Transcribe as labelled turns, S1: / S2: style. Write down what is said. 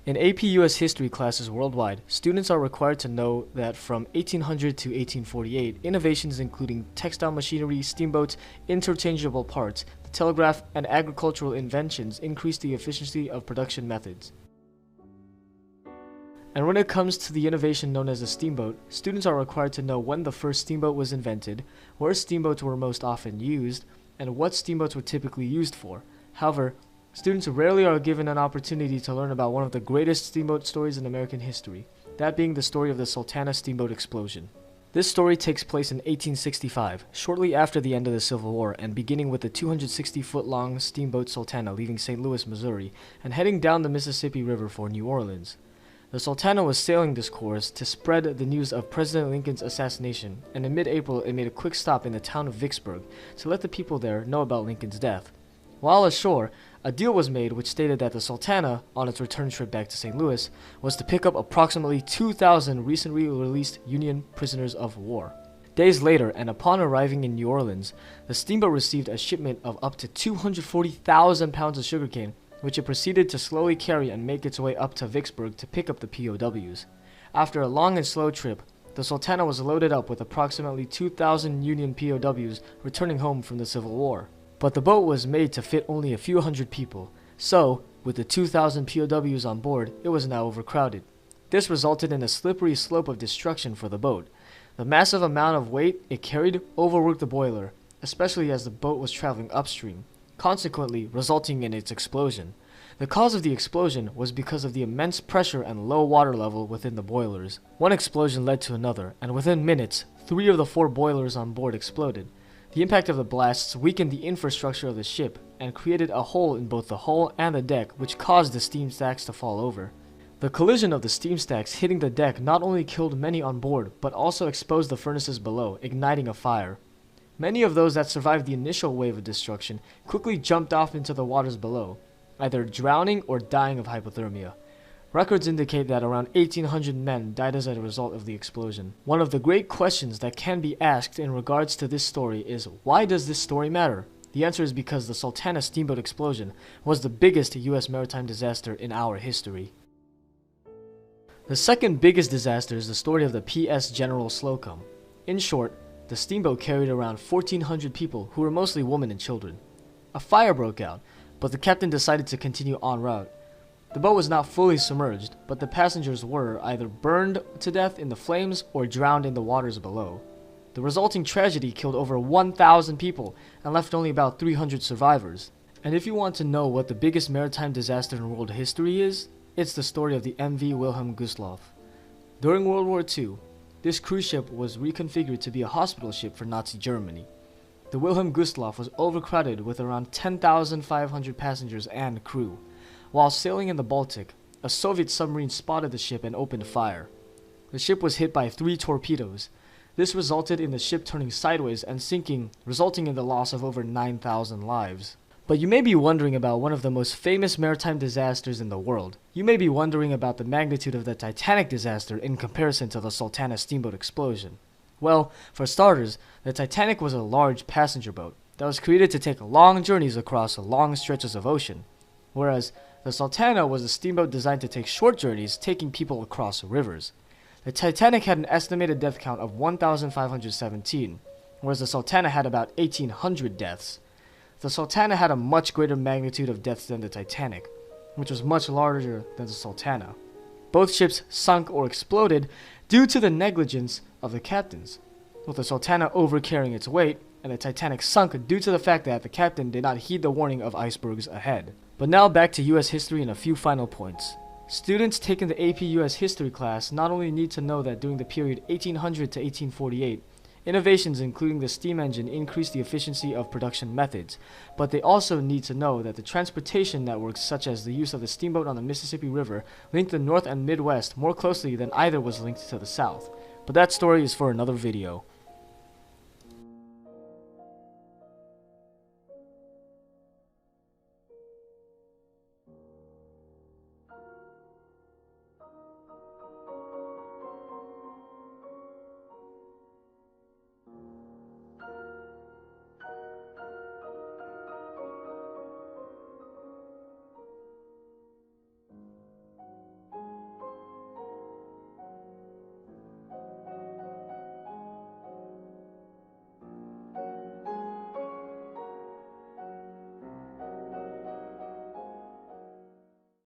S1: In AP US history classes worldwide, students are required to know that from 1800 to 1848, innovations including textile machinery, steamboats, interchangeable parts, the telegraph, and agricultural inventions increased the efficiency of production methods. And when it comes to the innovation known as a steamboat, students are required to know when the first steamboat was invented, where steamboats were most often used, and what steamboats were typically used for. However, students rarely are given an opportunity to learn about one of the greatest steamboat stories in American history, that being the story of the Sultana steamboat explosion. This story takes place in 1865, shortly after the end of the Civil War, and beginning with the 260-foot-long steamboat Sultana leaving St. Louis, Missouri, and heading down the Mississippi River for New Orleans. The Sultana was sailing this course to spread the news of President Lincoln's assassination, and in mid-April it made a quick stop in the town of Vicksburg to let the people there know about Lincoln's death. While ashore, a deal was made which stated that the Sultana, on its return trip back to St. Louis, was to pick up approximately 2,000 recently released Union prisoners of war. Days later, and upon arriving in New Orleans, the steamboat received a shipment of up to 240,000 pounds of sugarcane, which it proceeded to slowly carry and make its way up to Vicksburg to pick up the POWs. After a long and slow trip, the Sultana was loaded up with approximately 2,000 Union POWs returning home from the Civil War. But the boat was made to fit only a few hundred people, so, with the 2,000 POWs on board, it was now overcrowded. This resulted in a slippery slope of destruction for the boat. The massive amount of weight it carried overworked the boiler, especially as the boat was traveling upstream, consequently resulting in its explosion. The cause of the explosion was because of the immense pressure and low water level within the boilers. One explosion led to another, and within minutes, 3 of the 4 boilers on board exploded. The impact of the blasts weakened the infrastructure of the ship and created a hole in both the hull and the deck, which caused the steam stacks to fall over. The collision of the steam stacks hitting the deck not only killed many on board, but also exposed the furnaces below, igniting a fire. Many of those that survived the initial wave of destruction quickly jumped off into the waters below, either drowning or dying of hypothermia. Records indicate that around 1,800 men died as a result of the explosion. One of the great questions that can be asked in regards to this story is, why does this story matter? The answer is because the Sultana steamboat explosion was the biggest U.S. maritime disaster in our history. The second biggest disaster is the story of the P.S. General Slocum. In short, the steamboat carried around 1,400 people who were mostly women and children. A fire broke out, but the captain decided to continue en route. The boat was not fully submerged, but the passengers were either burned to death in the flames or drowned in the waters below. The resulting tragedy killed over 1,000 people and left only about 300 survivors. And if you want to know what the biggest maritime disaster in world history is, it's the story of the MV Wilhelm Gustloff. During World War II, this cruise ship was reconfigured to be a hospital ship for Nazi Germany. The Wilhelm Gustloff was overcrowded with around 10,500 passengers and crew. While sailing in the Baltic, a Soviet submarine spotted the ship and opened fire. The ship was hit by 3 torpedoes. This resulted in the ship turning sideways and sinking, resulting in the loss of over 9,000 lives. But you may be wondering about one of the most famous maritime disasters in the world. You may be wondering about the magnitude of the Titanic disaster in comparison to the Sultana steamboat explosion. Well, for starters, the Titanic was a large passenger boat that was created to take long journeys across long stretches of ocean, whereas the Sultana was a steamboat designed to take short journeys, taking people across rivers. The Titanic had an estimated death count of 1,517, whereas the Sultana had about 1,800 deaths. The Sultana had a much greater magnitude of deaths than the Titanic, which was much larger than the Sultana. Both ships sunk or exploded due to the negligence of the captains, with the Sultana overcarrying its weight, and the Titanic sunk due to the fact that the captain did not heed the warning of icebergs ahead. But now back to US history and a few final points. Students taking the AP US history class not only need to know that during the period 1800 to 1848, innovations including the steam engine increased the efficiency of production methods, but they also need to know that the transportation networks such as the use of the steamboat on the Mississippi River linked the North and Midwest more closely than either was linked to the South. But that story is for another video.